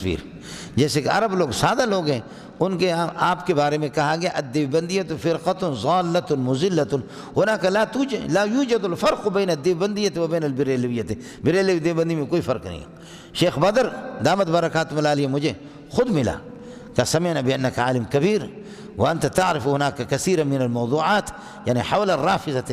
تصویر، جیسے کہ عرب لوگ سادہ لوگ ہیں، ان کے آپ کے بارے میں کہا گیا الدیوبندیۃ فرقۃ ضالۃ مضلۃ، ہناک لا یوجد الفرق بین الدیوبندیۃ و بین البریلویۃ، بریلوی دیوبندی میں کوئی فرق نہیں ہے۔ شیخ بدر دامت برکاتہ اللہ علیہ مجھے خود ملا کہ سمعنا بأنک عالم کبیر وانت تعرف هناك كثيرا من الموضوعات یعنی حول الرافضۃ،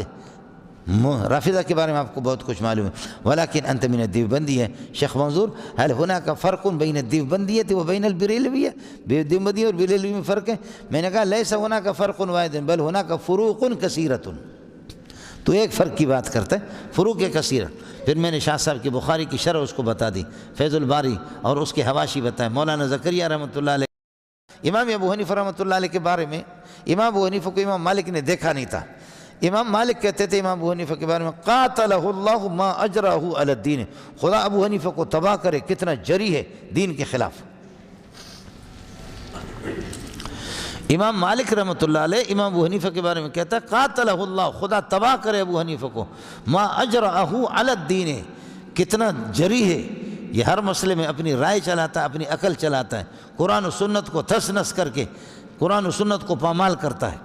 رافضہ کے بارے میں آپ کو بہت کچھ معلوم ہے، ولیکن انت من الدیوبندیہ۔ شیخ منظور هل هناك فرق بین الدیوبندیۃ و بین البریلویہ، دیوبندی اور بریلوی میں فرق ہے؟ میں نے کہا لیس هناك فرق واحد بل هناك فروق کثیرۃ، تو ایک فرق کی بات کرتا ہے، فروق کثیرہ۔ پھر میں نے شاہ صاحب کی بخاری کی شرح اس کو بتا دی، فیض الباری اور اس کے حواشی بتائے، مولانا زکریہ رحمۃ اللہ علیہ، امام ابو حنیفہ رحمۃ اللہ علیہ کے بارے میں، امام ابو حنیفہ کو امام مالک نے دیکھا نہیں تھا، امام مالک کہتے تھے امام ابو حنیفہ کے بارے میں قاتلہ اللہ ما اجرہ علی الدین، خدا ابو حنیفہ کو تباہ کرے کتنا جری ہے دین کے خلاف۔ امام مالک رحمۃ اللہ علیہ امام ابو حنیفہ کے بارے میں کہتا ہے قاتلہ اللہ، خدا تباہ کرے ابو حنیفہ کو، ما اجرہ علی الدین، کتنا جری ہے، یہ ہر مسئلے میں اپنی رائے چلاتا ہے، اپنی عقل چلاتا ہے، قرآن و سنت کو تھس نس کر کے قرآن و سنت کو پامال کرتا ہے۔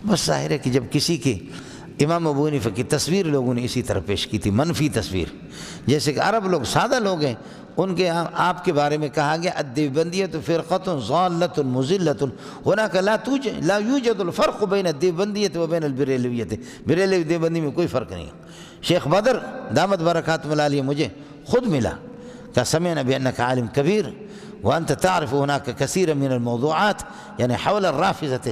بس ظاہر ہے کہ جب کسی کی امام ابو حنیفہ کی تصویر لوگوں نے اسی طرح پیش کی تھی، منفی تصویر، جیسے کہ عرب لوگ سادہ لوگ ہیں، ان کے آپ کے بارے میں کہا گیا الدیوبندیۃ فرقۃ ضالۃ مضلۃ، ہناک لا یوجد الفرق بین الدیوبندیۃ و بین البریلویۃ، بریلوی دیوبندی میں کوئی فرق نہیں ہے۔ شیخ بدر دامت برکاتہ اللہ علیہ مجھے خود ملا کہ سمعنا بأنک عالم کبیر وانت تعرف هناك كثيرا من الموضوعات یعنی حول الرافضۃ،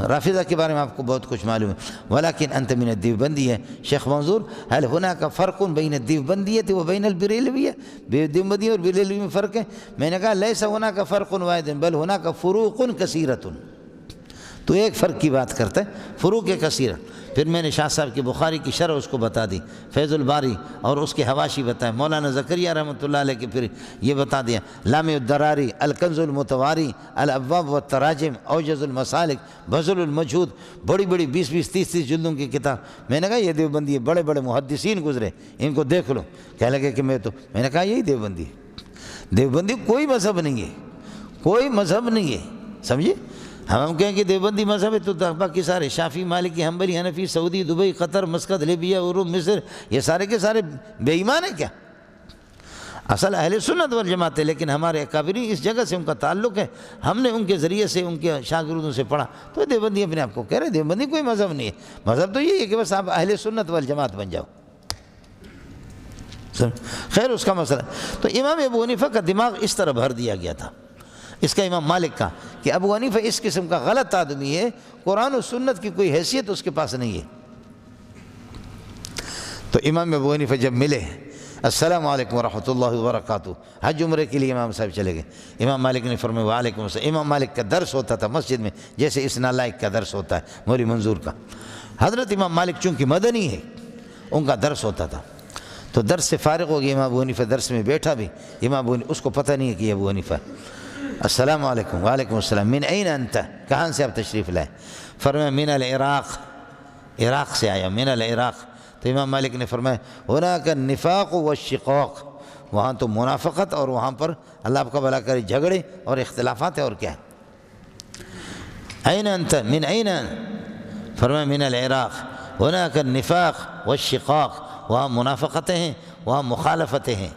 رافضہ کے بارے میں آپ کو بہت کچھ معلوم ہے، ولیکن انت من الدیوبندیہ۔ شیخ منظور هل هناك فرق بین الدیوبندیۃ و بین البریلویہ، دیوبندی اور بریلوی میں فرق ہے؟ میں نے کہا لیس هناك فرق واحد بل هناك فروق کثیرۃ، تو ایک فرق کی بات کرتا ہے، فروق کثیرہ۔ پھر میں نے شاہ صاحب کی بخاری کی شرح اس کو بتا دی، فیض الباری اور اس کے حواشی بتائے، مولانا زکریہ رحمۃ اللہ علیہ کے پھر یہ بتا دیا، لامع الدراری، الکنز المتواری، الابواب والتراجم، اوجز المسالک، بذل المجہود، بڑی بڑی 20 30 جلدوں کی کتاب۔ میں نے کہا یہ دیوبندی ہے، بڑے بڑے محدثین گزرے، ان کو دیکھ لو۔ کہنے لگے کہ میں نے کہا یہی دیوبندی ہے، دیوبندی کوئی مذہب نہیں ہے، کوئی مذہب نہیں ہے، سمجھے؟ ہم کہیں کہ دیوبندی مذہب ہے تو باقی سارے شافعی، مالکی، حنبلی، حنفی، سعودی، دبئی، قطر، مسقط، لیبیا، عرب، مصر، یہ سارے کے سارے بے ایمان ہیں کیا؟ اصل اہل سنت والجماعت ہے، لیکن ہمارے اکابرین اس جگہ سے ان کا تعلق ہے، ہم نے ان کے ذریعے سے ان کے شاگردوں سے پڑھا، تو دیوبندی اپنے آپ کو کہہ رہے ہیں، دیوبندی کوئی مذہب نہیں ہے، مذہب تو یہی ہے کہ بس آپ اہل سنت والجماعت بن جاؤ۔ خیر اس کا مسئلہ، تو امام ابو حنیفہ کا دماغ اس طرح بھر دیا گیا تھا، اس کا امام مالک کا، کہ ابو حنیفہ اس قسم کا غلط آدمی ہے، قرآن و سنت کی کوئی حیثیت اس کے پاس نہیں ہے۔ تو امام ابو حنیفہ جب ملے، السلام علیکم ورحمۃ اللہ وبرکاتہ، حج عمرے کے لیے امام صاحب چلے گئے، امام مالک نے فرمایا وعلیکم السلام۔ امام مالک کا درس ہوتا تھا مسجد میں، جیسے اس نالائق کا درس ہوتا ہے مولوی منظور کا۔ حضرت امام مالک چونکہ مدنی ہے، ان کا درس ہوتا تھا، تو درس سے فارغ ہو گیا، امام ابو حنیفہ درس میں بیٹھا بھی، امام ابو حنیفہ اس کو پتہ نہیں ہے کہ یہ ابو حنیفہ ہے۔ السلام علیکم، وعلیکم السلام، من این انت، کہاں سے آپ تشریف لائے؟ فرمایا من العراق، عراق سے آیا، من العراق۔ تو امام مالک نے فرمایا هناك النفاق والشقاق، وہاں تو منافقت اور وہاں پر اللہ آپ کا بھلا کرے جھگڑے اور اختلافات ہے، اور کیا ہے؟ این انت، من این؟ فرمایا من العراق، هناك النفاق والشقاق، وہاں منافقتیں ہیں، وہاں مخالفتیں ہیں۔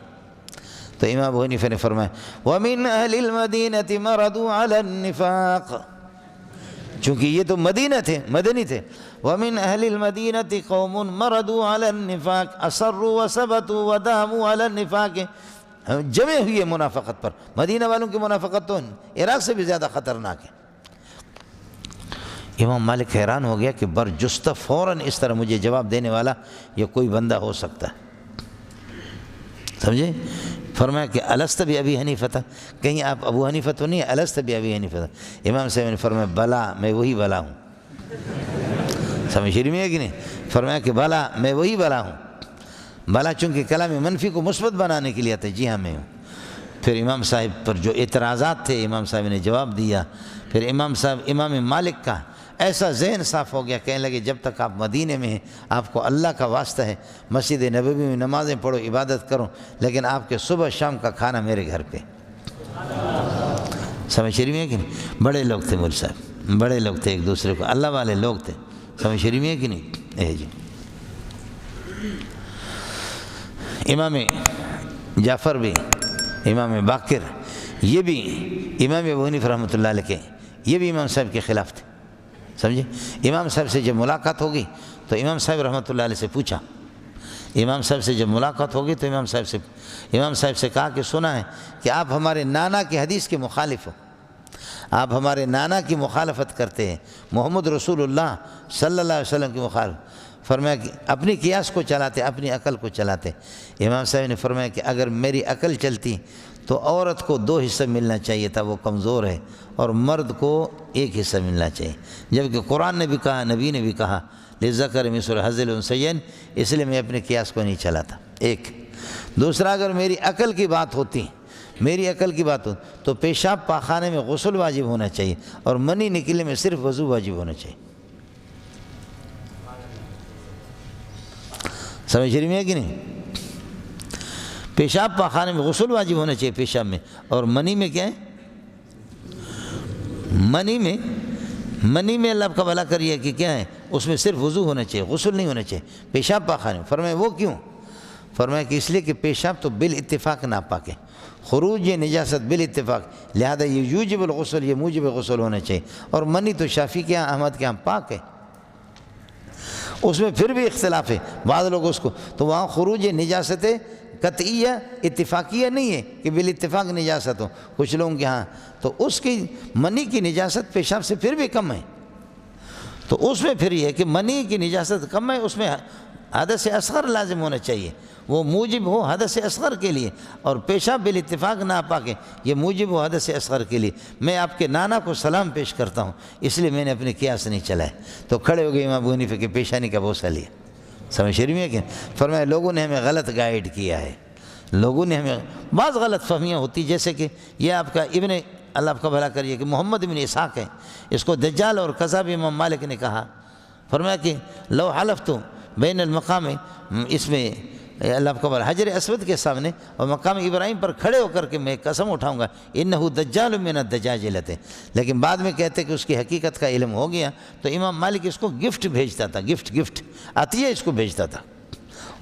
تو امام ابو حنیفہ نے فرمایا وَمِنْ أَهْلِ الْمَدِينَةِ مَرَضُوا عَلَى النِّفَاقِ، چونکہ یہ تو مدینہ تھے، مدنی تھے، وَمِنْ أَهْلِ الْمَدِينَةِ قَوْمٌ مَرَضُوا عَلَى النِّفَاقِ أَصَرُّوا وَثَبَتُوا وَدَامُوا عَلَى النِّفَاقِ، جمع ہوئی ہے منافقت پر۔ مدینہ والوں کی منافقت تو عراق سے بھی زیادہ خطرناک ہے۔ امام مالک حیران ہو گیا کہ برجستہ فوراً اس طرح مجھے جواب دینے والا یہ کوئی بندہ ہو سکتا ہے، سمجھے؟ فرمایا کہ الست بأبی حنیفہ تھا، کہیں آپ ابو حنیفہ تو نہیں، الست بأبی حنیفہ تھا۔ امام صاحب نے فرمایا بلا، میں وہی بلا ہوں، سمجھ رہی ہے کہ نہیں؟ فرمایا کہ بلا، میں وہی بلا ہوں۔ بلا چونکہ کلام منفی کو مثبت بنانے کے لیے آتا ہے، جی ہاں میں ہوں۔ پھر امام صاحب پر جو اعتراضات تھے امام صاحب نے جواب دیا، پھر امام صاحب امام مالک کا ایسا ذہن صاف ہو گیا، کہنے لگے جب تک آپ مدینے میں ہیں آپ کو اللہ کا واسطہ ہے، مسجد نبوی میں نمازیں پڑھو، عبادت کرو، لیکن آپ کے صبح شام کا کھانا میرے گھر پہ۔ سمجھ رہی ہے کہ نہیں؟ بڑے لوگ تھے مول صاحب، بڑے لوگ تھے، ایک دوسرے کو اللہ والے لوگ تھے۔ سمجھ رہی ہے کہ نہیں؟ جی امام جعفر بھی، امام باقر، یہ بھی امام ابو حنیفہ رحمۃ اللہ علیہ کے، یہ بھی امام صاحب کے خلاف تھے۔ سمجھے؟ امام صاحب سے جب ملاقات ہوگی تو امام صاحب رحمۃ اللہ علیہ سے پوچھا، امام صاحب سے جب ملاقات ہوگی تو امام صاحب سے کہا کہ سنا ہے کہ آپ ہمارے نانا کی حدیث کے مخالف ہو، آپ ہمارے نانا کی مخالفت کرتے ہیں، محمد رسول اللہ صلی اللہ علیہ وسلم کی مخالف۔ فرمایا کہ اپنی قیاس کو چلاتے، اپنی عقل کو چلاتے۔ امام صاحب نے فرمایا کہ اگر میری عقل چلتی تو عورت کو 2 حصہ ملنا چاہیے تھا، وہ کمزور ہے، اور مرد کو 1 حصہ ملنا چاہیے، جبکہ قرآن نے بھی کہا، نبی نے بھی کہا للذکر مثل حظ الانثیین، اس لیے میں اپنے قیاس کو نہیں چلاتا۔ ایک دوسرا، اگر میری عقل کی بات ہوتی، میری عقل کی بات ہو تو پیشاب پاخانے میں غسل واجب ہونا چاہیے اور منی نکلنے میں صرف وضو واجب ہونا چاہیے۔ سمجھ رہی ہے کہ نہیں؟ پیشاب پاخانے میں غسل واجب ہونا چاہیے پیشاب میں، اور منی میں کیا ہے؟ منی میں اللہ کا بھلا کریے کہ کیا ہے، اس میں صرف وضو ہونا چاہیے، غسل نہیں ہونا چاہیے پیشاب پاخانے میں۔ فرمایا وہ کیوں؟ فرمایا کہ اس لیے کہ پیشاب تو بالاتفاق ناپاک ہے، خروج یہ نجاست بالاتفاق، لہذا یہ یوجب الغسل، یہ موجب غسل ہونا چاہیے، اور منی تو شافعی کے ہاں، احمد کے ہاں پاک ہے۔ اس میں پھر بھی اختلاف ہے، بعض لوگ اس کو تو وہاں خروج نجاست قطعیہ اتفاقیہ نہیں ہے کہ بالاتفاق نجاست ہو، کچھ لوگوں کے ہاں تو اس کی منی کی نجاست پیشاب سے پھر بھی کم ہے، تو اس میں پھر یہ ہے کہ منی کی نجاست کم ہے، اس میں حدث اصغر لازم ہونا چاہیے، وہ موجب ہو حدث اصغر کے لیے، اور پیشاب بالاتفاق ناپاک ہے، یہ موجب ہو حدث اصغر کے لیے۔ میں آپ کے نانا کو سلام پیش کرتا ہوں، اس لیے میں نے اپنے قیاس نہیں چلائے۔ تو کھڑے ہو گئے امام ابو حنیفہ کے پیشانی کا بوسہ لیا۔ سمجھ رہی ہے کہ فرمایا لوگوں نے ہمیں غلط گائیڈ کیا ہے، لوگوں نے ہمیں بعض غلط فہمیاں ہوتی، جیسے کہ یہ آپ کا اللہ آپ کا بھلا کریے کہ محمد بن اسحاق ہے، اس کو دجال اور کذاب امام مالک نے کہا۔ فرمایا کہ لو حلفت بین المقام، اس میں اللہ آپ کا بھلا حجر اسود کے سامنے اور مقام ابراہیم پر کھڑے ہو کر کے میں قسم اٹھاؤں گا انہ دجال من الدجاجلۃ، لیکن بعد میں کہتے کہ اس کی حقیقت کا علم ہو گیا تو امام مالک اس کو گفٹ بھیجتا تھا، گفٹ عطیہ اس کو بھیجتا تھا۔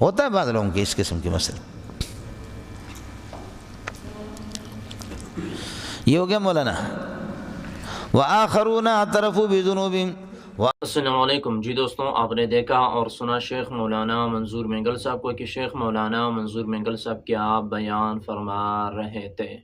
ہوتا ہے بعض لوگوں کے اس قسم کے مسئلے۔ یہ ہو گیا مولانا۔ وآخرون اعترفوا بذنوبہم۔ السلام علیکم جی دوستوں، آپ نے دیکھا اور سنا شیخ مولانا منظور مینگل صاحب کو کہ شیخ مولانا منظور مینگل صاحب کیا بیان فرما رہے تھے۔